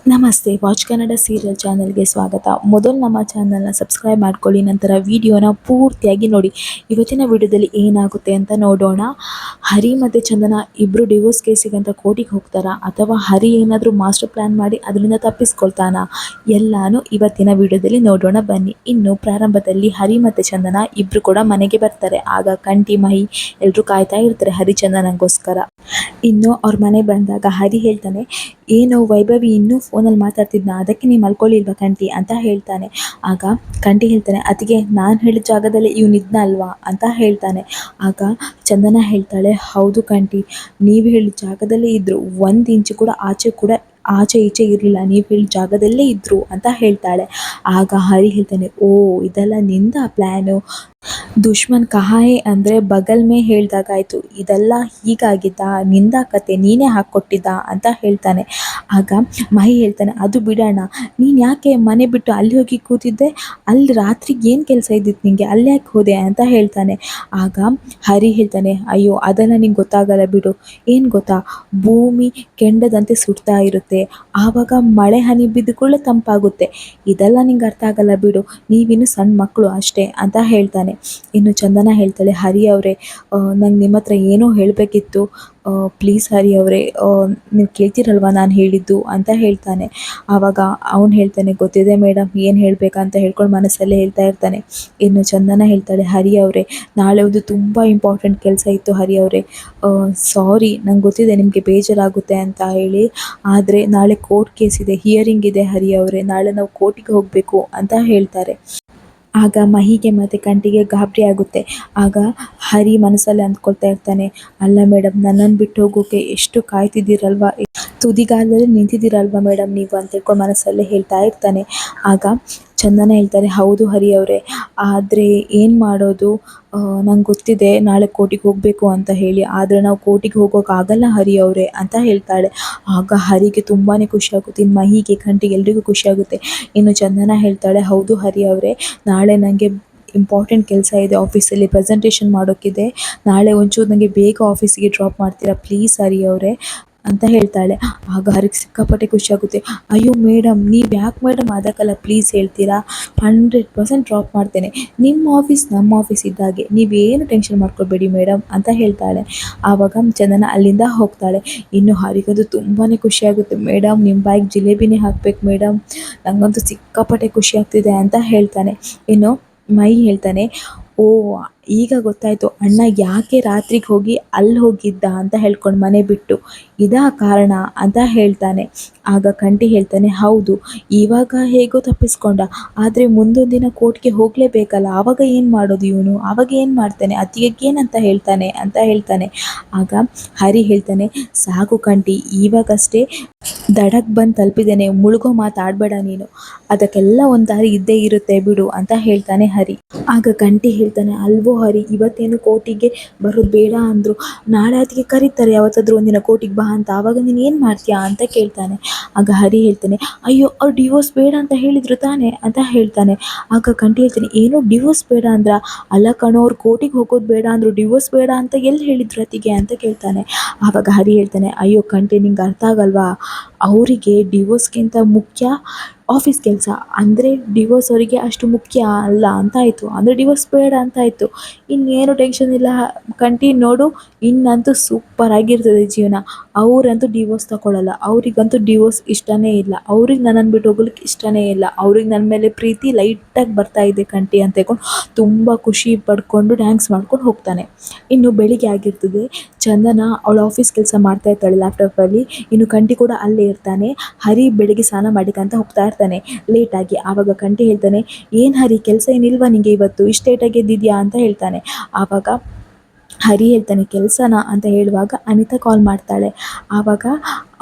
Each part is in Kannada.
ನಮಸ್ತೆ ವಾಚ್ ಕನ್ನಡ ಸೀರಿಯಲ್ ಚಾನಲ್ಗೆ ಸ್ವಾಗತ. ಮೊದಲು ನಮ್ಮ ಚಾನಲ್ನ ಸಬ್ಸ್ಕ್ರೈಬ್ ಮಾಡ್ಕೊಳ್ಳಿ, ನಂತರ ವಿಡಿಯೋನ ಪೂರ್ತಿಯಾಗಿ ನೋಡಿ. ಇವತ್ತಿನ ವಿಡಿಯೋದಲ್ಲಿ ಏನಾಗುತ್ತೆ ಅಂತ ನೋಡೋಣ. ಹರಿ ಮತ್ತು ಚಂದನ ಇಬ್ಬರು ಡಿವೋರ್ಸ್ ಕೇಸಿಗೆ ಅಂತ ಕೋರ್ಟಿಗೆ ಹೋಗ್ತಾರಾ, ಅಥವಾ ಹರಿ ಏನಾದರೂ ಮಾಸ್ಟರ್ ಪ್ಲ್ಯಾನ್ ಮಾಡಿ ಅದರಿಂದ ತಪ್ಪಿಸ್ಕೊಳ್ತಾನ, ಎಲ್ಲಾನು ಇವತ್ತಿನ ವಿಡಿಯೋದಲ್ಲಿ ನೋಡೋಣ ಬನ್ನಿ. ಇನ್ನು ಪ್ರಾರಂಭದಲ್ಲಿ ಹರಿ ಮತ್ತು ಚಂದನ ಇಬ್ಬರು ಕೂಡ ಮನೆಗೆ ಬರ್ತಾರೆ. ಆಗ ಕಂಠಿ, ಮಹಿ ಎಲ್ಲರೂ ಕಾಯ್ತಾ ಇರ್ತಾರೆ ಹರಿಚಂದನಗೋಸ್ಕರ. ಇನ್ನು ಅವ್ರ ಮನೆ ಬಂದಾಗ ಹರಿ ಹೇಳ್ತಾನೆ, ಏನು ವೈಭವಿ ಇನ್ನೂ ಫೋನಲ್ಲಿ ಮಾತಾಡ್ತಿದ್ನ, ಅದಕ್ಕೆ ನೀವು ಮಲ್ಕೊಳ್ಳಿಲ್ವಾ ಕಂಠಿ ಅಂತ ಹೇಳ್ತಾನೆ. ಆಗ ಕಂಠಿ ಹೇಳ್ತಾನೆ, ಅದಕ್ಕೆ ನಾನು ಹೇಳಿದ ಜಾಗದಲ್ಲಿ ಇವನಿದ್ನ ಅಲ್ವಾ ಅಂತ ಹೇಳ್ತಾನೆ. ಆಗ ಚಂದನ ಹೇಳ್ತಾಳೆ, ಹೌದು ಕಂಠಿ, ನೀವು ಹೇಳಿದ ಜಾಗದಲ್ಲೇ ಇದ್ದರು, 1 ಇಂಚು ಕೂಡ ಆಚೆ ಈಚೆ ಇರಲಿಲ್ಲ, ನೀವು ಹೇಳಿದ ಜಾಗದಲ್ಲೇ ಇದ್ದರು ಅಂತ ಹೇಳ್ತಾಳೆ. ಆಗ ಹರಿ ಹೇಳ್ತಾನೆ, ಓ ಇದೆಲ್ಲ ನಿಂದ ಪ್ಲ್ಯಾನು, ದುಶ್ಮನ್ ಕಹಾಯೆ ಅಂದರೆ ಬಗಲ್ ಮೇ ಹೇಳ್ದಾಗಾಯ್ತು, ಇದೆಲ್ಲ ಹೀಗಾಗಿದ್ದ, ನಿಂದ ಕತೆ, ನೀನೇ ಹಾಕ್ಕೊಟ್ಟಿದ್ದ ಅಂತ ಹೇಳ್ತಾನೆ. ಆಗ ಮಹಿ ಹೇಳ್ತಾನೆ, ಅದು ಬಿಡೋಣ, ನೀನು ಯಾಕೆ ಮನೆ ಬಿಟ್ಟು ಅಲ್ಲಿ ಹೋಗಿ ಕೂತಿದ್ದೆ, ಅಲ್ಲಿ ರಾತ್ರಿಗೆ ಏನು ಕೆಲಸ ಇದ್ದಿತ್ತು ನಿನಗೆ, ಅಲ್ಲಿ ಯಾಕೆ ಹೋದೆ ಅಂತ ಹೇಳ್ತಾನೆ. ಆಗ ಹರಿ ಹೇಳ್ತಾನೆ, ಅಯ್ಯೋ ಅದೆಲ್ಲ ನಿಂಗೆ ಗೊತ್ತಾಗಲ್ಲ ಬಿಡು, ಏನು ಗೊತ್ತಾ, ಭೂಮಿ ಕೆಂಡದಂತೆ ಸುಡ್ತಾ ಇರುತ್ತೆ, ಆವಾಗ ಮಳೆ ಹನಿ ಬಿದ್ದು ಕೂಡ ತಂಪಾಗುತ್ತೆ, ಇದೆಲ್ಲ ನಿಂಗೆ ಅರ್ಥ ಆಗಲ್ಲ ಬಿಡು, ನೀವಿನ್ನು ಸಣ್ಣ ಮಕ್ಕಳು ಅಷ್ಟೇ ಅಂತ ಹೇಳ್ತಾನೆ. ಇನ್ನು ಚಂದನ ಹೇಳ್ತಾಳೆ, ಹರಿ ಅವರೇ, ನಂಗೆ ನಿಮ್ಮ ಹತ್ರ ಏನೋ ಹೇಳಬೇಕಿತ್ತು, ಪ್ಲೀಸ್ ಹರಿ ಅವರೇ, ನೀವು ಕೇಳ್ತಿರಲ್ವ ನಾನು ಹೇಳಿದ್ದು ಅಂತ ಹೇಳ್ತಾನೆ. ಆವಾಗ ಅವನು ಹೇಳ್ತಾನೆ, ಗೊತ್ತಿದೆ ಮೇಡಮ್, ಏನು ಹೇಳಬೇಕಂತ ಹೇಳ್ಕೊಂಡು ಮನಸ್ಸಲ್ಲೇ ಹೇಳ್ತಾ ಇರ್ತಾನೆ. ಇನ್ನು ಚಂದನ ಹೇಳ್ತಾಳೆ, ಹರಿ ಅವರೇ, ನಾಳೆ ಒಂದು ತುಂಬ ಇಂಪಾರ್ಟೆಂಟ್ ಕೆಲಸ ಇತ್ತು ಹರಿ ಅವರೇ, ಸಾರಿ, ನಂಗೆ ಗೊತ್ತಿದೆ ನಿಮಗೆ ಬೇಜಾರಾಗುತ್ತೆ ಅಂತ ಹೇಳಿ, ಆದರೆ ನಾಳೆ ಕೋರ್ಟ್ ಕೇಸ್ ಇದೆ, ಹಿಯರಿಂಗ್ ಇದೆ ಹರಿ ಅವರೇ, ನಾಳೆ ನಾವು ಕೋರ್ಟಿಗೆ ಹೋಗಬೇಕು ಅಂತ ಹೇಳ್ತಾರೆ. ಆಗ ಮಹಿಗೆ ಮತ್ತು ಕಂಠಿಗೆ ಗಾಬರಿ ಆಗುತ್ತೆ. ಆಗ ಹರಿ ಮನಸ್ಸಲ್ಲಿ ಅಂದ್ಕೊಳ್ತಾ ಇರ್ತಾನೆ, ಅಲ್ಲ ಮೇಡಮ್, ನನ್ನನ್ನು ಬಿಟ್ಟು ಹೋಗೋಕೆ ಎಷ್ಟು ಕಾಯ್ತಿದ್ದೀರಲ್ವ, ತುದಿಗಾಲದಲ್ಲಿ ನಿಂತಿದ್ದೀರಲ್ವ ಮೇಡಮ್ ನೀವು ಅಂತ ಹೇಳ್ಕೊಂಡು ಮನಸ್ಸಲ್ಲೇ ಹೇಳ್ತಾ ಇರ್ತಾನೆ. ಆಗ ಚಂದನ ಹೇಳ್ತಾರೆ, ಹೌದು ಹರಿ ಅವರೇ, ಆದರೆ ಏನು ಮಾಡೋದು, ನಂಗೆ ಗೊತ್ತಿದೆ ನಾಳೆ ಕೋರ್ಟಿಗೆ ಹೋಗಬೇಕು ಅಂತ ಹೇಳಿ, ಆದರೆ ನಾವು ಕೋರ್ಟಿಗೆ ಹೋಗೋಕ್ಕಾಗಲ್ಲ ಹರಿ ಅವರೇ ಅಂತ ಹೇಳ್ತಾಳೆ. ಆಗ ಹರಿಗೆ ತುಂಬಾ ಖುಷಿಯಾಗುತ್ತೆ, ಇನ್ನು ಮಹಿಗೆ ಕಂಠಿಗೆ ಎಲ್ರಿಗೂ ಖುಷಿಯಾಗುತ್ತೆ. ಇನ್ನು ಚಂದನ ಹೇಳ್ತಾಳೆ, ಹೌದು ಹರಿ ಅವರೇ, ನಾಳೆ ನನಗೆ ಇಂಪಾರ್ಟೆಂಟ್ ಕೆಲಸ ಇದೆ, ಆಫೀಸಲ್ಲಿ ಪ್ರೆಸೆಂಟೇಷನ್ ಮಾಡೋಕ್ಕಿದೆ, ನಾಳೆ ಒಂಚೂರು ನನಗೆ ಬೇಗ ಆಫೀಸಿಗೆ ಡ್ರಾಪ್ ಮಾಡ್ತೀರಾ ಪ್ಲೀಸ್ ಹರಿ ಅವರೇ ಅಂತ ಹೇಳ್ತಾಳೆ. ಆಗ ಹರಿಗೆ ಸಿಕ್ಕಾಪಟ್ಟೆ ಖುಷಿಯಾಗುತ್ತೆ, ಅಯ್ಯೋ ಮೇಡಮ್, ನೀವು ಯಾಕೆ ಮೇಡಮ್ ಅದಕ್ಕೆಲ್ಲ ಪ್ಲೀಸ್ ಹೇಳ್ತೀರಾ, 100% ಡ್ರಾಪ್ ಮಾಡ್ತೇನೆ, ನಿಮ್ಮ ಆಫೀಸ್ ನಮ್ಮ ಆಫೀಸ್ ಇದ್ದಾಗೆ, ನೀವೇನು ಟೆನ್ಷನ್ ಮಾಡ್ಕೊಬೇಡಿ ಮೇಡಮ್ ಅಂತ ಹೇಳ್ತಾಳೆ. ಆವಾಗ ಚಂದನ ಅಲ್ಲಿಂದ ಹೋಗ್ತಾಳೆ. ಇನ್ನು ಹರಿಗಂತೂ ತುಂಬಾ ಖುಷಿಯಾಗುತ್ತೆ, ಮೇಡಮ್ ನಿಮ್ಮ ಬಾಯಿಗೆ ಜಿಲೇಬಿನೇ ಹಾಕ್ಬೇಕು ಮೇಡಮ್, ನನಗಂತೂ ಸಿಕ್ಕಾಪಟ್ಟೆ ಖುಷಿ ಆಗ್ತಿದೆ ಅಂತ ಹೇಳ್ತಾನೆ. ಇನ್ನು ಮೈ ಹೇಳ್ತಾನೆ, ಓ ಈಗ ಗೊತ್ತಾಯಿತು ಅಣ್ಣ ಯಾಕೆ ರಾತ್ರಿಗೆ ಹೋಗಿ ಅಲ್ಲಿ ಹೋಗಿದ್ದ ಅಂತ ಹೇಳ್ಕೊಂಡು ಮನೆ ಬಿಟ್ಟು, ಇದಾ ಕಾರಣ ಅಂತ ಹೇಳ್ತಾನೆ. ಆಗ ಕಂಠಿ ಹೇಳ್ತಾನೆ, ಹೌದು, ಇವಾಗ ಹೇಗೋ ತಪ್ಪಿಸ್ಕೊಂಡ, ಆದರೆ ಮುಂದೊಂದು ದಿನ ಕೋರ್ಟ್ಗೆ ಹೋಗಲೇಬೇಕಲ್ಲ, ಆವಾಗ ಏನು ಮಾಡೋದು ಇವನು, ಆವಾಗ ಏನು ಮಾಡ್ತಾನೆ, ಅತ್ತಿಗೆಗೆ ಏನಂತ ಹೇಳ್ತಾನೆ ಅಂತ ಹೇಳ್ತಾನೆ. ಆಗ ಹರಿ ಹೇಳ್ತಾನೆ, ಸಾಕು ಕಂಠಿ, ಇವಾಗಷ್ಟೇ ದಡಕ್ಕೆ ಬಂದು ತಲುಪಿದ್ದೇನೆ, ಮುಳುಗೋ ಮಾತಾಡಬೇಡ ನೀನು, ಅದಕ್ಕೆಲ್ಲ ಒಂದು ದಾರಿ ಇದ್ದೇ ಇರುತ್ತೆ ಬಿಡು ಅಂತ ಹೇಳ್ತಾನೆ ಹರಿ. ಆಗ ಕಂಠಿ ಹೇಳ್ತಾನೆ, ಅಲ್ವೋ ಹರಿ, ಇವತ್ತೇನು ಕೋರ್ಟಿಗೆ ಬರೋದು ಬೇಡ ಅಂದರು, ನಾಳೆ ಅದಕ್ಕೆ ಕರೀತಾರೆ ಯಾವತ್ತಾದರೂ ಒಂದಿನ ಕೋರ್ಟಿಗೆ ಬಾ ಅಂತ, ಆವಾಗ ನೀನು ಏನು ಮಾಡ್ತೀಯಾ ಅಂತ ಕೇಳ್ತಾನೆ. ಆಗ ಹರಿ ಹೇಳ್ತಾನೆ, ಅಯ್ಯೋ ಅವ್ರು ಡಿವೋರ್ಸ್ ಬೇಡ ಅಂತ ಹೇಳಿದರು ತಾನೇ ಅಂತ ಹೇಳ್ತಾನೆ. ಆಗ ಕಂಠಿ ಹೇಳ್ತಾನೆ, ಏನು ಡಿವೋರ್ಸ್ ಬೇಡ ಅಂದ್ರ, ಅಲ್ಲ ಕಣೋ, ಅವ್ರು ಕೋರ್ಟಿಗೆ ಹೋಗೋದು ಬೇಡ ಅಂದರು, ಡಿವೋರ್ಸ್ ಬೇಡ ಅಂತ ಎಲ್ಲಿ ಹೇಳಿದ್ರು ಅತ್ತಿಗೆ ಅಂತ ಕೇಳ್ತಾನೆ. ಆವಾಗ ಹರಿ ಹೇಳ್ತಾನೆ, ಅಯ್ಯೋ ಕಂಠಿ, ನಿಂಗೆ ಅರ್ಥ ಆಗಲ್ವಾ, ಅವರಿಗೆ ಡಿವೋರ್ಸ್ಗಿಂತ ಮುಖ್ಯ ಆಫೀಸ್ ಕೆಲಸ, ಅಂದರೆ ಡಿವೋರ್ಸ್ ಅವರಿಗೆ ಅಷ್ಟು ಮುಖ್ಯ ಅಲ್ಲ ಅಂತಾಯಿತು, ಅಂದರೆ ಡಿವೋರ್ಸ್ ಬೇಡ ಅಂತಾಯಿತು, ಇನ್ನೇನು ಟೆನ್ಷನ್ ಇಲ್ಲ ಕಂಠಿ, ನೋಡು ಇನ್ನಂತೂ ಸೂಪರ್ ಆಗಿರ್ತದೆ ಜೀವನ, ಅವರಂತೂ ಡಿವೋರ್ಸ್ ತಗೊಳ್ಳಲ್ಲ, ಅವರಿಗಂತೂ ಡಿವೋರ್ಸ್ ಇಷ್ಟನೇ ಇಲ್ಲ, ಅವ್ರಿಗೆ ನನ್ನನ್ನು ಬಿಟ್ಟು ಹೋಗ್ಲಿಕ್ಕೆ ಇಷ್ಟನೇ ಇಲ್ಲ, ಅವ್ರಿಗೆ ನನ್ನ ಮೇಲೆ ಪ್ರೀತಿ ಲೈಟಾಗಿ ಬರ್ತಾ ಇದೆ ಕಂಠಿ ಅಂತ ಹೇಳ್ಕೊಂಡು ತುಂಬ ಖುಷಿ ಪಡ್ಕೊಂಡು ಡ್ಯಾನ್ಸ್ ಮಾಡ್ಕೊಂಡು ಹೋಗ್ತಾನೆ. ಇನ್ನು ಬೆಳಿಗ್ಗೆ ಆಗಿರ್ತದೆ, ಚಂದನ ಅವಳ ಆಫೀಸ್ ಕೆಲಸ ಮಾಡ್ತಾ ಇರ್ತಾಳೆ ಲ್ಯಾಪ್ಟಾಪಲ್ಲಿ, ಇನ್ನು ಕಂಠಿ ಕೂಡ ಅಲ್ಲೇ ಇರ್ತಾನೆ. ಹರಿ ಬೆಳಿಗ್ಗೆ ಸ್ನಾನ ಮಾಡಿಕಂತ ಹೋಗ್ತಾ ಇರ್ತಾನೆ ಲೇಟಾಗಿ. ಆವಾಗ ಕಂಠಿ ಹೇಳ್ತಾನೆ, ಏನು ಹರಿ, ಕೆಲಸ ಏನಿಲ್ವಾ ನಿಂಗೆ ಇವತ್ತು, ಇಷ್ಟು ಲೇಟಾಗಿ ಎದ್ದಿದ್ಯಾ ಅಂತ ಹೇಳ್ತಾನೆ. ಆವಾಗ ಹರಿ ಹೇಳ್ತಾನೆ, ಕೆಲಸನಾ ಅಂತ ಹೇಳುವಾಗ ಅನಿತಾ ಕಾಲ್ ಮಾಡ್ತಾಳೆ. ಆವಾಗ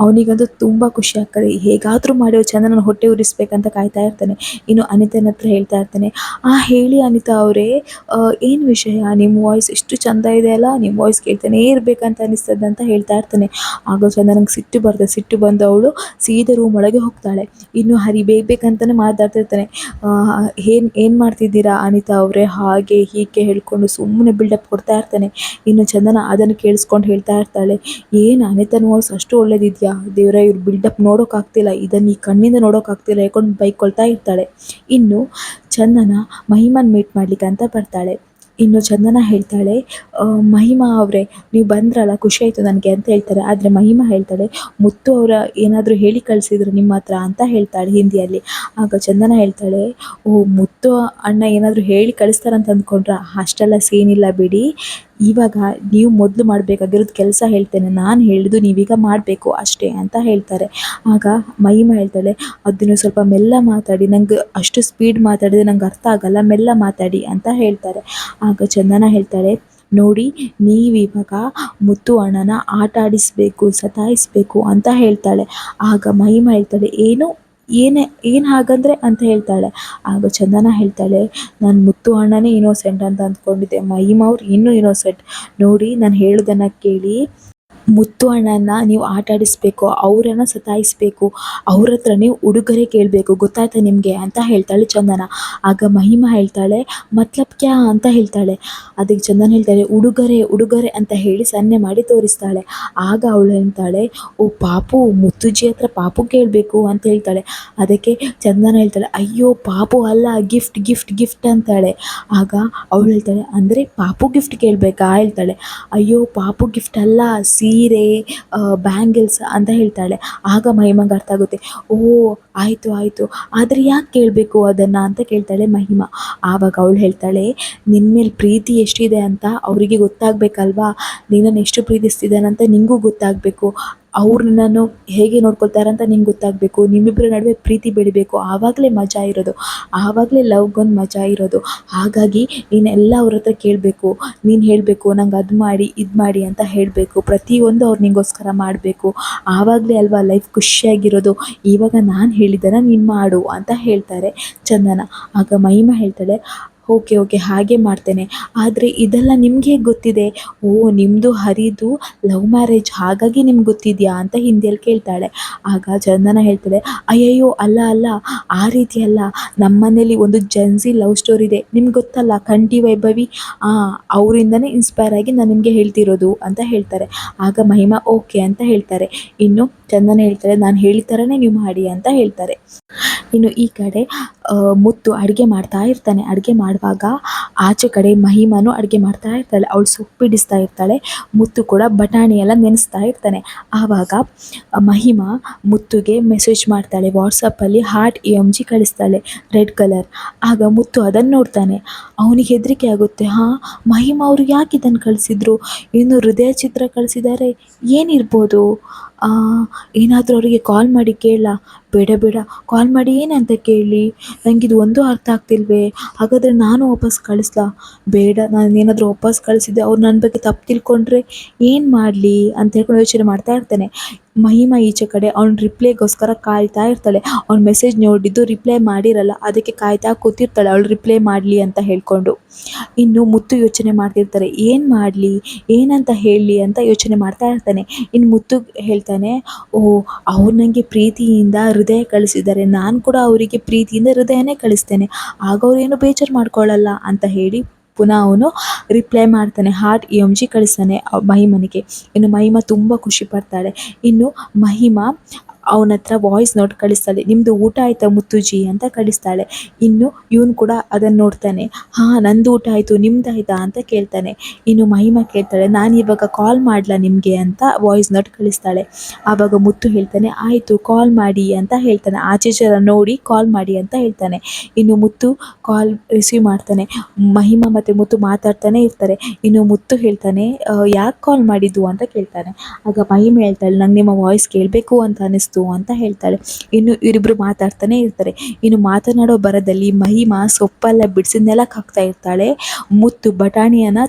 ಅವನಿಗಂತೂ ತುಂಬ ಖುಷಿ ಆಗ್ತದೆ, ಹೇಗಾದರೂ ಮಾಡಿ ಚಂದನನ ಹೊಟ್ಟೆ ಉರಿಸ್ಬೇಕಂತ ಕಾಯ್ತಾ ಇರ್ತಾನೆ. ಇನ್ನು ಅನಿತನ ಹತ್ರ ಹೇಳ್ತಾ ಇರ್ತಾನೆ, ಹೇಳಿ ಅನಿತಾ ಅವರೇ, ಏನು ವಿಷಯ, ನಿಮ್ಮ ವಾಯ್ಸ್ ಎಷ್ಟು ಚೆಂದ ಇದೆ ಅಲ್ಲ, ನಿಮ್ಮ ವಾಯ್ಸ್ ಕೇಳ್ತಾನೆ ಇರಬೇಕಂತ ಅನಿಸ್ತದೆ ಅಂತ ಹೇಳ್ತಾ ಇರ್ತಾನೆ. ಆಗ ಚಂದನಂಗೆ ಸಿಟ್ಟು ಬರ್ತದೆ, ಸಿಟ್ಟು ಬಂದು ಅವಳು ಸೀದಾ ರೂಮ್ ಒಳಗೆ ಹೋಗ್ತಾಳೆ. ಇನ್ನು ಹರಿ ಬೇಕಂತಲೇ ಮಾತಾಡ್ತಿರ್ತಾನೆ, ಏನು ಮಾಡ್ತಿದ್ದೀರಾ ಅನಿತಾ ಅವರೇ, ಹಾಗೆ ಹೀಗೆ ಹೇಳ್ಕೊಂಡು ಸುಮ್ಮನೆ ಬಿಲ್ಡಪ್ ಕೊಡ್ತಾ ಇರ್ತಾನೆ. ಇನ್ನು ಚಂದನ ಅದನ್ನು ಕೇಳಿಸ್ಕೊಂಡು ಹೇಳ್ತಾ ಇರ್ತಾಳೆ, ಏನು ಅನಿತನ ವಾಯ್ಸ್ ಅಷ್ಟು ಒಳ್ಳೇದಿದೆಯಾ, ದೇವರೇ ಇವ್ರು ಬಿಲ್ಡಪ್ ನೋಡೋಕ್ಕಾಗ್ತಿಲ್ಲ, ಇದನ್ನು ಈ ಕಣ್ಣಿಂದ ನೋಡೋಕ್ಕಾಗ್ತಿಲ್ಲ ಹೇಳ್ಕೊಂಡು ಬೈಕೊಳ್ತಾ ಇರ್ತಾಳೆ. ಇನ್ನು ಚಂದನ ಮಹಿಮನ್ ಮೀಟ್ ಮಾಡ್ಲಿಕ್ಕೆ ಅಂತ ಬರ್ತಾಳೆ. ಇನ್ನು ಚಂದನ ಹೇಳ್ತಾಳೆ, ಮಹಿಮಾ ಅವರೇ ನೀವು ಬಂದ್ರಲ್ಲ ಖುಷಿ ಆಯಿತು ನನಗೆ ಅಂತ ಹೇಳ್ತಾರೆ. ಆದರೆ ಮಹಿಮಾ ಹೇಳ್ತಾಳೆ, ಮುತ್ತು ಅವರ ಏನಾದರೂ ಹೇಳಿ ಕಳಿಸಿದ್ರು ನಿಮ್ಮ ಹತ್ರ ಅಂತ ಹೇಳ್ತಾಳೆ ಹಿಂದಿಯಲ್ಲಿ. ಆಗ ಚಂದನ ಹೇಳ್ತಾಳೆ, ಓ ಮುತ್ತು ಅಣ್ಣ ಏನಾದರೂ ಹೇಳಿ ಕಳಿಸ್ತಾರಂತ ಅಂದ್ಕೊಂಡ್ರ, ಅಷ್ಟೆಲ್ಲ ಸೀನಿಲ್ಲ ಬಿಡಿ. ಇವಾಗ ನೀವು ಮೊದಲು ಮಾಡಬೇಕಾಗಿರೋದು ಕೆಲಸ ಹೇಳ್ತೇನೆ, ನಾನು ಹೇಳಿದ್ದು ನೀವೀಗ ಮಾಡಬೇಕು ಅಷ್ಟೇ ಅಂತ ಹೇಳ್ತಾರೆ. ಆಗ ಮಹಿಮಾ ಹೇಳ್ತಾಳೆ, ಅದನ್ನು ಸ್ವಲ್ಪ ಮೆಲ್ಲ ಮಾತಾಡಿ, ನಂಗೆ ಅಷ್ಟು ಸ್ಪೀಡ್ ಮಾತಾಡಿದ್ರೆ ನಂಗೆ ಅರ್ಥ ಆಗಲ್ಲ, ಮೆಲ್ಲ ಮಾತಾಡಿ ಅಂತ ಹೇಳ್ತಾರೆ. ಆಗ ಚಂದನ ಹೇಳ್ತಾಳೆ, ನೋಡಿ ನೀವಿವಾಗ ಮುತ್ತು ಅಣ್ಣನ ಆಟ ಆಡಿಸಬೇಕು, ಸತಾಯಿಸಬೇಕು ಅಂತ ಹೇಳ್ತಾಳೆ. ಆಗ ಮಹಿಮಾ ಹೇಳ್ತಾಳೆ, ಏನು ಹಾಗಂದ್ರೆ ಅಂತ ಹೇಳ್ತಾಳೆ. ಆಗ ಚಂದನ ಹೇಳ್ತಾಳೆ, ನಾನು ಮುತ್ತು ಅಣ್ಣನೇ ಇನ್ನೋಸೆಂಟ್ ಅಂತ ಅಂದ್ಕೊಂಡಿದ್ದೆ, ಮಹಿಮಾ ಅವ್ರು ಇನ್ನೂ ಇನ್ನೋಸೆಂಟ್. ನೋಡಿ ನಾನು ಹೇಳೋದನ್ನು ಕೇಳಿ, ಮುತ್ತು ಅಣ್ಣನ ನೀವು ಆಟ ಆಡಿಸ್ಬೇಕು, ಅವರನ್ನು ಸತಾಯಿಸಬೇಕು, ಅವ್ರ ಹತ್ರ ನೀವು ಉಡುಗೊರೆ ಕೇಳಬೇಕು, ಗೊತ್ತಾಯ್ತಾ ನಿಮಗೆ ಅಂತ ಹೇಳ್ತಾಳೆ ಚಂದನ. ಆಗ ಮಹಿಮಾ ಹೇಳ್ತಾಳೆ, ಮತ್ಲಬ್ ಕ್ಯಾ ಅಂತ ಹೇಳ್ತಾಳೆ. ಅದಕ್ಕೆ ಚಂದನ ಹೇಳ್ತಾಳೆ, ಉಡುಗೊರೆ ಉಡುಗೊರೆ ಅಂತ ಹೇಳಿ ಸನ್ನೆ ಮಾಡಿ ತೋರಿಸ್ತಾಳೆ. ಆಗ ಅವಳು ಹೇಳ್ತಾಳೆ, ಓ ಪಾಪು, ಮುತ್ತುಜಿ ಹತ್ರ ಪಾಪು ಕೇಳಬೇಕು ಅಂತ ಹೇಳ್ತಾಳೆ. ಅದಕ್ಕೆ ಚಂದನ ಹೇಳ್ತಾಳೆ, ಅಯ್ಯೋ ಪಾಪು ಅಲ್ಲ, ಗಿಫ್ಟ್ ಗಿಫ್ಟ್ ಗಿಫ್ಟ್ ಅಂತಾಳೆ. ಆಗ ಅವಳು ಹೇಳ್ತಾಳೆ, ಅಂದರೆ ಪಾಪು ಗಿಫ್ಟ್ ಕೇಳಬೇಕಾ ಹೇಳ್ತಾಳೆ. ಅಯ್ಯೋ ಪಾಪು ಗಿಫ್ಟ್ ಅಲ್ಲ, ಸೀರೆ, ಬ್ಯಾಂಗಲ್ಸ್ ಅಂತ ಹೇಳ್ತಾಳೆ. ಆಗ ಮಹಿಮಾಗೆ ಅರ್ಥ ಆಗುತ್ತೆ, ಓ ಆಯಿತು ಆಯಿತು, ಆದರೆ ಯಾಕೆ ಕೇಳಬೇಕು ಅದನ್ನು ಅಂತ ಕೇಳ್ತಾಳೆ ಮಹಿಮಾ. ಆವಾಗ ಅವಳು ಹೇಳ್ತಾಳೆ, ನಿನ್ನ ಮೇಲೆ ಪ್ರೀತಿ ಎಷ್ಟಿದೆ ಅಂತ ಅವರಿಗೆ ಗೊತ್ತಾಗಬೇಕಲ್ವಾ, ನಿನ್ನನ್ನು ಎಷ್ಟು ಪ್ರೀತಿಸ್ತಿದ್ದಾನಂತ ನಿನಗೂ ಗೊತ್ತಾಗಬೇಕು, ಅವ್ರು ನಿನ್ನನ್ನು ಹೇಗೆ ನೋಡ್ಕೊಳ್ತಾರಂತ ನಿಂಗೆ ಗೊತ್ತಾಗಬೇಕು, ನಿಮ್ಮಿಬ್ಬರ ನಡುವೆ ಪ್ರೀತಿ ಬೆಳಿಬೇಕು, ಆವಾಗಲೇ ಮಜಾ ಇರೋದು, ಆವಾಗಲೇ ಲವ್ಗೊಂದು ಮಜಾ ಇರೋದು. ಹಾಗಾಗಿ ನೀನೆಲ್ಲ ಅವ್ರ ಹತ್ರ ಕೇಳಬೇಕು, ನೀನು ಹೇಳಬೇಕು ನಂಗೆ ಅದು ಮಾಡಿ ಇದು ಮಾಡಿ ಅಂತ ಹೇಳಬೇಕು, ಪ್ರತಿಯೊಂದು ಅವ್ರು ನಿಂಗೋಸ್ಕರ ಮಾಡಬೇಕು, ಆವಾಗಲೇ ಅಲ್ವಾ ಲೈಫ್ ಖುಷಿಯಾಗಿರೋದು. ಇವಾಗ ನಾನು ಹೇಳಿದ್ದನ್ನು ನೀನು ಮಾಡು ಅಂತ ಹೇಳ್ತಾರೆ ಚಂದನ. ಆಗ ಮಹಿಮಾ ಹೇಳ್ತಾಳೆ, ಓಕೆ ಓಕೆ ಹಾಗೆ ಮಾಡ್ತೇನೆ, ಆದರೆ ಇದೆಲ್ಲ ನಿಮ್ಗೆ ಹೇಗೆ ಗೊತ್ತಿದೆ? ಓ ನಿಮ್ಮದು ಹರಿದು ಲವ್ ಮ್ಯಾರೇಜ್, ಹಾಗಾಗಿ ನಿಮ್ಗೆ ಗೊತ್ತಿದೆಯಾ ಅಂತ ಹಿಂದಿಯಲ್ಲಿ ಕೇಳ್ತಾಳೆ. ಆಗ ಚಂದನ ಹೇಳ್ತಾಳೆ, ಅಯ್ಯಯ್ಯೋ ಅಲ್ಲ ಅಲ್ಲ, ಆ ರೀತಿ ಅಲ್ಲ, ನಮ್ಮ ಮನೇಲಿ ಒಂದು ಜನ್ಸಿ ಲವ್ ಸ್ಟೋರಿ ಇದೆ, ನಿಮ್ಗೆ ಗೊತ್ತಲ್ಲ ಕಂಠಿ ವೈಭವಿ, ಅವರಿಂದನೇ ಇನ್ಸ್ಪೈರ್ ಆಗಿ ನಾನು ನಿಮಗೆ ಹೇಳ್ತಿರೋದು ಅಂತ ಹೇಳ್ತಾರೆ. ಆಗ ಮಹಿಮಾ ಓಕೆ ಅಂತ ಹೇಳ್ತಾರೆ. ಇನ್ನು ಚಂದನ ಹೇಳ್ತಾರೆ, ನಾನು ಹೇಳಿದ ಥರನೇ ನೀವು ಮಾಡಿ ಅಂತ ಹೇಳ್ತಾರೆ. ಇನ್ನು ಈ ಕಡೆ ಮುತ್ತು ಅಡುಗೆ ಮಾಡ್ತಾ ಇರ್ತಾನೆ. ಅಡುಗೆ ಮಾಡುವಾಗ ಆಚೆ ಕಡೆ ಮಹಿಮಾನು ಅಡುಗೆ ಮಾಡ್ತಾ ಇರ್ತಾಳೆ, ಅವಳು ಸೊಪ್ಪು ಬಿಡಿಸ್ತಾ ಇರ್ತಾಳೆ, ಮುತ್ತು ಕೂಡ ಬಟಾಣಿ ಎಲ್ಲ ನೆನೆಸ್ತಾ ಇರ್ತಾನೆ. ಆವಾಗ ಮಹಿಮಾ ಮುತ್ತುಗೆ ಮೆಸೇಜ್ ಮಾಡ್ತಾಳೆ, ವಾಟ್ಸಪ್ಪಲ್ಲಿ ಹಾರ್ಟ್ EMG ಕಳಿಸ್ತಾಳೆ, ರೆಡ್ ಕಲರ್. ಆಗ ಮುತ್ತು ಅದನ್ನು ನೋಡ್ತಾನೆ, ಅವನಿಗೆ ಹೆದರಿಕೆ ಆಗುತ್ತೆ. ಮಹಿಮಾ ಅವರು ಯಾಕೆ ಇದನ್ನು ಕಳಿಸಿದ್ರು, ಇನ್ನು ಹೃದಯ ಚಿತ್ರ ಕಳಿಸಿದ್ದಾರೆ, ಏನಿರ್ಬೋದು, ಏನಾದರೂ ಅವರಿಗೆ ಕಾಲ್ ಮಾಡಿ ಕೇಳ, ಬೇಡ ಬೇಡ ಕಾಲ್ ಮಾಡಿ ಏನಂತ ಕೇಳಿ, ನನಗಿದು ಒಂದು ಅರ್ಥ ಆಗ್ತಿಲ್ವೇ, ಹಾಗಾದರೆ ನಾನು ವಾಪಸ್ ಕಳಿಸ್ಲಾ, ಬೇಡ, ನಾನು ಏನಾದರೂ ವಾಪಸ್ ಕಳಿಸಿದ್ದೆ ಅವ್ರು ನನ್ನ ಬಗ್ಗೆ ತಪ್ಪು ತಿಳ್ಕೊಂಡ್ರೆ ಏನು ಮಾಡಲಿ ಅಂತ ಹೇಳ್ಕೊಂಡು ಯೋಚನೆ ಮಾಡ್ತಾ ಇರ್ತಾನೆ. ಮಹಿಮಾ ಈಚೆ ಕಡೆ ಅವ್ನ ರಿಪ್ಲೈಗೋಸ್ಕರ ಕಾಯ್ತಾ ಇರ್ತಾಳೆ. ಅವ್ನ ಮೆಸೇಜ್ ನೋಡಿದ್ದು ರಿಪ್ಲೈ ಮಾಡಿರಲ್ಲ, ಅದಕ್ಕೆ ಕಾಯ್ತಾ ಕೂತಿರ್ತಾಳೆ ಅವಳು ರಿಪ್ಲೈ ಮಾಡಲಿ ಅಂತ ಹೇಳ್ಕೊಂಡು. ಇನ್ನು ಮುತ್ತು ಯೋಚನೆ ಮಾಡ್ತಿರ್ತಾರೆ, ಏನು ಮಾಡಲಿ, ಏನಂತ ಹೇಳಲಿ ಅಂತ ಯೋಚನೆ ಮಾಡ್ತಾ ಇರ್ತಾನೆ. ಇನ್ನು ಮುತ್ತು ಹೇಳ್ತಾನೆ, ಓ ಅವ್ರು ನನಗೆ ಪ್ರೀತಿಯಿಂದ ಹೃದಯ ಕಳಿಸಿದ್ದಾರೆ, ನಾನು ಕೂಡ ಅವರಿಗೆ ಪ್ರೀತಿಯಿಂದ ಹೃದಯನೇ ಕಳಿಸ್ತೇನೆ, ಆಗ ಅವ್ರೇನು ಬೇಜಾರು ಮಾಡ್ಕೊಳ್ಳಲ್ಲ ಅಂತ ಹೇಳಿ ಪುನಃ ಅವನು ರಿಪ್ಲೈ ಮಾಡ್ತಾನೆ, ಹಾರ್ಟ್ EMG ಕಳಿಸ್ತಾನೆ ಮಹಿಮನಿಗೆ. ಇನ್ನು ಮಹಿಮಾ ತುಂಬ ಖುಷಿ ಪಡ್ತಾಳೆ. ಇನ್ನು ಮಹಿಮಾ ಅವನ ಹತ್ರ ವಾಯ್ಸ್ ನೋಟ್ ಕಳಿಸ್ತಾಳೆ, ನಿಮ್ಮದು ಊಟ ಆಯಿತಾ ಮುತ್ತುಜಿ ಅಂತ ಕಳಿಸ್ತಾಳೆ. ಇನ್ನು ಇವನು ಕೂಡ ಅದನ್ನು ನೋಡ್ತಾನೆ, ನಂದು ಊಟ ಆಯಿತು, ನಿಮ್ದು ಆಯಿತಾ ಅಂತ ಕೇಳ್ತಾನೆ. ಇನ್ನು ಮಹಿಮಾ ಕೇಳ್ತಾಳೆ, ನಾನು ಇವಾಗ ಕಾಲ್ ಮಾಡಲಾ ನಿಮಗೆ ಅಂತ ವಾಯ್ಸ್ ನೋಟ್ ಕಳಿಸ್ತಾಳೆ. ಆವಾಗ ಮುತ್ತು ಹೇಳ್ತಾನೆ, ಆಯಿತು ಕಾಲ್ ಮಾಡಿ ಅಂತ ಹೇಳ್ತಾನೆ, ಆಚೆ ಜನ ನೋಡಿ ಕಾಲ್ ಮಾಡಿ ಅಂತ ಹೇಳ್ತಾನೆ. ಇನ್ನು ಮುತ್ತು ಕಾಲ್ ರಿಸೀವ್ ಮಾಡ್ತಾನೆ. ಮಹಿಮಾ ಮತ್ತು ಮುತ್ತು ಮಾತಾಡ್ತಾನೆ ಇರ್ತಾರೆ. ಇನ್ನು ಮುತ್ತು ಹೇಳ್ತಾನೆ, ಯಾಕೆ ಕಾಲ್ ಮಾಡಿದ್ದು ಅಂತ ಕೇಳ್ತಾನೆ. ಆಗ ಮಹಿಮಾ ಹೇಳ್ತಾಳೆ, ನಂಗೆ ನಿಮ್ಮ ವಾಯ್ಸ್ ಕೇಳಬೇಕು ಅಂತ ಅನಿಸ್ತು ಅಂತ ಹೇಳ್ತಾಳೆ. ಇನ್ನು ಇವರಿಬ್ಬರು ಮಾತಾಡ್ತಾನೆ ಇರ್ತಾರೆ. ಇನ್ನು ಮಾತನಾಡೋ ಬರದಲ್ಲಿ ಮಹಿಮಾ ಸೊಪ್ಪೆಲ್ಲ ಬಿಡಿಸಿ ನೆಲಕ್ಕೆ ಹಾಕ್ತಾ ಇರ್ತಾಳೆ. ಮುತ್ತು ಬಟಾಣಿಯನ್ನು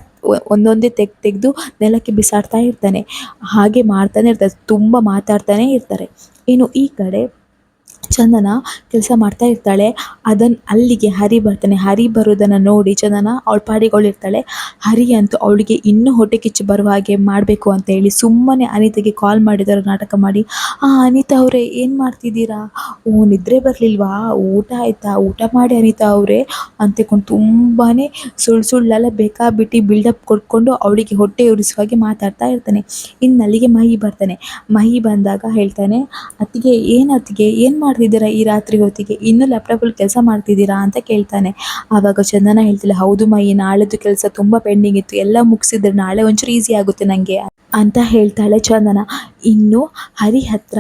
ಒಂದೊಂದೇ ತೆಗೆದು ನೆಲಕ್ಕೆ ಬಿಸಾಡ್ತಾ ಇರ್ತಾನೆ. ಹಾಗೆ ಮಾಡ್ತಾನೆ ಇರ್ತಾರೆ, ತುಂಬ ಮಾತಾಡ್ತಾನೆ ಇರ್ತಾರೆ. ಇನ್ನು ಈ ಕಡೆ ಚಂದನ ಕೆಲಸ ಮಾಡ್ತಾ ಇರ್ತಾಳೆ. ಅಲ್ಲಿಗೆ ಹರಿ ಬರ್ತಾನೆ. ಹರಿ ಬರೋದನ್ನು ನೋಡಿ ಚಂದನ ಅವಳ ಪಾಡಿಗೆ ಅವಳಿರ್ತಾಳೆ. ಹರಿ ಅಂತೂ ಅವಳಿಗೆ ಇನ್ನೂ ಹೊಟ್ಟೆ ಕಿಚ್ಚು ಬರುವ ಹಾಗೆ ಮಾಡಬೇಕು ಅಂತ ಹೇಳಿ ಸುಮ್ಮನೆ ಅನಿತೆಗೆ ಕಾಲ್ ಮಾಡಿದಾರೆ ನಾಟಕ ಮಾಡಿ. ಅನಿತಾ ಅವರೇ ಏನು ಮಾಡ್ತಿದ್ದೀರಾ? ನಿದ್ರೆ ಬರಲಿಲ್ವಾ? ಊಟ ಆಯಿತಾ? ಊಟ ಮಾಡಿ ಅನಿತಾ ಅವರೇ ಅಂತಿಕೊಂಡು ತುಂಬಾ ಸುಳ್ಳೆಲ್ಲ ಬೇಕಾಬಿಟ್ಟು ಬಿಲ್ಡಪ್ ಕೊಟ್ಕೊಂಡು ಅವಳಿಗೆ ಹೊಟ್ಟೆ ಉರಿಸುವ ಹಾಗೆ ಮಾತಾಡ್ತಾ ಇರ್ತಾನೆ. ಇನ್ನು ಅಲ್ಲಿಗೆ ಮಹಿ ಬರ್ತಾನೆ. ಮಹಿ ಬಂದಾಗ ಹೇಳ್ತಾನೆ, ಅತ್ತಿಗೆ ಏನು ಮಾಡ್ತಿದ್ದೀರಾ ಈ ರಾತ್ರಿ ಹೊತ್ತಿಗೆ? ಇನ್ನೂ ಲ್ಯಾಪ್ಟಾಪಲ್ಲಿ ಕೆಲಸ ಮಾಡ್ತಿದ್ದೀರಾ ಅಂತ ಕೇಳ್ತಾನೆ. ಆವಾಗ ಚಂದನ ಹೇಳ್ತಾಳೆ, ಹೌದು ಮಹಿ, ನಾಳೆದು ಕೆಲಸ ತುಂಬ ಪೆಂಡಿಂಗ್ ಇತ್ತು, ಎಲ್ಲ ಮುಗಿಸಿದ್ರೆ ನಾಳೆ ಒಂಚೂರು ಈಸಿ ಆಗುತ್ತೆ ನನಗೆ ಅಂತ ಹೇಳ್ತಾಳೆ ಚಂದನ. ಇನ್ನು ಹರಿ ಹತ್ರ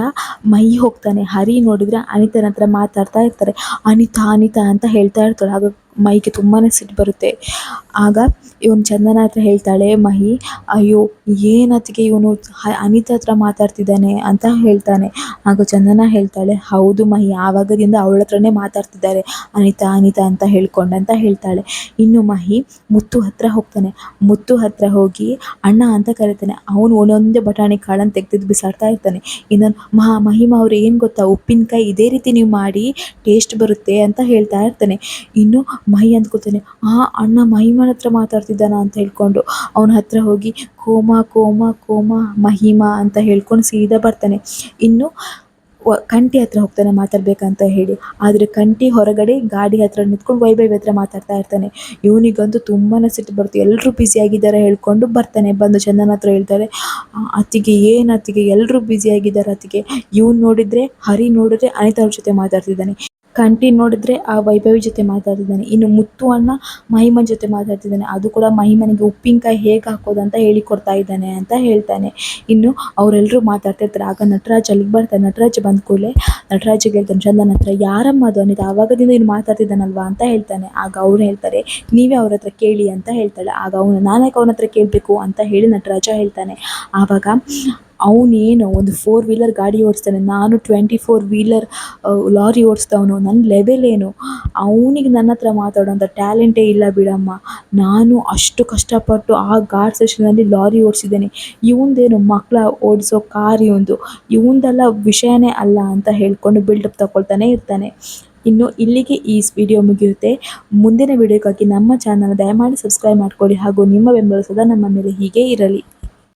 ಮಹಿ ಹೋಗ್ತಾನೆ. ಹರಿ ನೋಡಿದ್ರೆ ಅನಿತನ ಹತ್ರ ಮಾತಾಡ್ತಾ ಇರ್ತಾರೆ. ಅನಿತಾ ಅನಿತಾ ಅಂತ ಹೇಳ್ತಾ ಇರ್ತಾಳೆ. ಆಗ ಮಹಿಗೆ ತುಂಬಾ ಸಿಟ್ಟು ಬರುತ್ತೆ. ಆಗ ಇವನು ಚಂದನ ಹತ್ರ ಹೇಳ್ತಾಳೆ ಮಹಿ, ಅಯ್ಯೋ ಏನತ್ತಿಗೆ ಇವನು ಅನಿತಾ ಹತ್ರ ಮಾತಾಡ್ತಿದ್ದಾನೆ ಅಂತ ಹೇಳ್ತಾನೆ. ಆಗ ಚಂದನ ಹೇಳ್ತಾಳೆ, ಹೌದು ಮಹಿ, ಆವಾಗದಿಂದ ಅವಳ ಹತ್ರನೇ ಮಾತಾಡ್ತಿದ್ದಾರೆ ಅನಿತಾ ಅನಿತಾ ಅಂತ ಹೇಳ್ತಾಳೆ. ಇನ್ನು ಮಹಿ ಮುತ್ತು ಹತ್ರ ಹೋಗ್ತಾನೆ. ಮುತ್ತು ಹತ್ರ ಹೋಗಿ ಅಣ್ಣ ಅಂತ ಕರೀತಾನೆ. ಅವನು ಒಂದೊಂದೇ ಬಟಾಣಿ ಕಾಳನ್ನು ತೆಗೆದು ಬಿಸಾಡ್ತಾ ಇರ್ತಾನೆ. ಇನ್ನು ಮಹಿಮಾ ಅವ್ರು ಏನು ಗೊತ್ತಾ, ಉಪ್ಪಿನಕಾಯಿ ಇದೇ ರೀತಿ ನೀವು ಮಾಡಿ ಟೇಸ್ಟ್ ಬರುತ್ತೆ ಅಂತ ಹೇಳ್ತಾ ಇರ್ತಾನೆ. ಇನ್ನು ಮಹಿ ಅಂದ್ಕೊತಾನೆ, ಅಣ್ಣ ಮಹಿಮನ ಹತ್ರ ಮಾತಾಡ್ತಿದ್ದಾನ ಅಂತ ಹೇಳ್ಕೊಂಡು ಅವನ ಹತ್ರ ಹೋಗಿ ಕೋಮಾ ಕೋಮಾ ಕೋಮಾ ಮಹಿಮಾ ಅಂತ ಹೇಳ್ಕೊಂಡು ಸೀದಾ ಬರ್ತಾನೆ. ಇನ್ನು ಕಂಠಿ ಹತ್ರ ಹೋಗ್ತಾನೆ ಮಾತಾಡ್ಬೇಕಂತ ಹೇಳಿ. ಆದರೆ ಕಂಠಿ ಹೊರಗಡೆ ಗಾಡಿ ಹತ್ರ ನಿಂತ್ಕೊಂಡು ವೈಭವಿ ಹತ್ರ ಮಾತಾಡ್ತಾ ಇರ್ತಾನೆ. ಇವನಿಗಂತೂ ತುಂಬಾ ಸಿಟ್ಟು ಬರುತ್ತೆ. ಎಲ್ಲರೂ ಬ್ಯುಸಿಯಾಗಿದ್ದಾರೆ ಹೇಳ್ಕೊಂಡು ಬರ್ತಾನೆ. ಬಂದು ಚಂದನ ಹತ್ರ ಹೇಳ್ತಾರೆ, ಅತ್ತಿಗೆ ಏನು ಅತ್ತಿಗೆ ಎಲ್ಲರೂ ಬ್ಯುಸಿಯಾಗಿದ್ದಾರೆ ಅತ್ತಿಗೆ. ಹರಿ ನೋಡಿದ್ರೆ ಅನಿತಾ ಅವ್ರ ಜೊತೆ ಮಾತಾಡ್ತಿದ್ದಾನೆ. ಕಂಠಿ ನೋಡಿದ್ರೆ ಆ ವೈಭವಿ ಜೊತೆ ಮಾತಾಡ್ತಿದ್ದಾನೆ. ಇನ್ನು ಮುತ್ತು ಅಣ್ಣ ಮಹಿಮನ್ ಜೊತೆ ಮಾತಾಡ್ತಿದ್ದಾನೆ. ಅದು ಕೂಡ ಮಹಿಮನಿಗೆ ಉಪ್ಪಿನಕಾಯಿ ಹೇಗೆ ಹಾಕೋದು ಅಂತ ಹೇಳಿಕೊಡ್ತಾ ಇದ್ದಾನೆ ಅಂತ ಹೇಳ್ತಾನೆ. ಇನ್ನು ಅವರೆಲ್ಲರೂ ಮಾತಾಡ್ತಾ ಇರ್ತಾರೆ. ಆಗ ನಟರಾಜ್ ಅಲ್ಲಿಗೆ ಬರ್ತಾನೆ. ನಟರಾಜ್ ಬಂದ ಕೂಡಲೇ ನಟರಾಜಿಗೆ ಹೇಳ್ತಾನೆ ಚಂದನ ಹತ್ರ, ಯಾರಮ್ಮ ಅದು ಅನಿತಾ ಆವಾಗದಿಂದ ಇನ್ನು ಮಾತಾಡ್ತಿದ್ದಾನಲ್ವಾ ಅಂತ ಹೇಳ್ತಾನೆ. ಆಗ ಅವ್ರು ಹೇಳ್ತಾರೆ, ನೀವೇ ಅವ್ರ ಹತ್ರ ಕೇಳಿ ಅಂತ ಹೇಳ್ತಾಳೆ. ಆಗ ನಾನ್ಯಾಕೆ ಅವನ ಹತ್ರ ಕೇಳಬೇಕು ಅಂತ ಹೇಳಿ ನಟರಾಜ ಹೇಳ್ತಾನೆ. ಆವಾಗ ಅವನೇನು ಒಂದು 4 ವೀಲರ್ ಗಾಡಿ ಓಡಿಸ್ತಾನೆ, ನಾನು 24 ವೀಲರ್ ಲಾರಿ ಓಡಿಸ್ದವನು, ನನ್ನ ಲೆವೆಲ್ ಏನು, ಅವನಿಗೆ ನನ್ನ ಹತ್ರ ಮಾತಾಡೋಂಥ ಟ್ಯಾಲೆಂಟೇ ಇಲ್ಲ ಬಿಡಮ್ಮ. ನಾನು ಅಷ್ಟು ಕಷ್ಟಪಟ್ಟು ಆ ಘಾಟ್ ಸೆಷನಲ್ಲಿ ಲಾರಿ ಓಡಿಸಿದ್ದೇನೆ, ಇವಂದೇನು ಮಕ್ಕಳ ಓಡಿಸೋ ಕಾರ್ ಇವಂದೆಲ್ಲ ವಿಷಯನೇ ಅಲ್ಲ ಅಂತ ಹೇಳ್ಕೊಂಡು ಬಿಲ್ಡಪ್ ತಗೊಳ್ತಾನೆ ಇರ್ತಾನೆ. ಇನ್ನು ಇಲ್ಲಿಗೆ ಈ ವಿಡಿಯೋ ಮುಗಿಯುತ್ತೆ. ಮುಂದಿನ ವಿಡಿಯೋಕ್ಕಾಗಿ ನಮ್ಮ ಚಾನಲ್ ದಯಮಾಡಿ ಸಬ್ಸ್ಕ್ರೈಬ್ ಮಾಡ್ಕೊಳ್ಳಿ ಹಾಗೂ ನಿಮ್ಮ ಬೆಂಬಲ ಸದಾ ನಮ್ಮ ಮೇಲೆ ಹೀಗೆ ಇರಲಿ.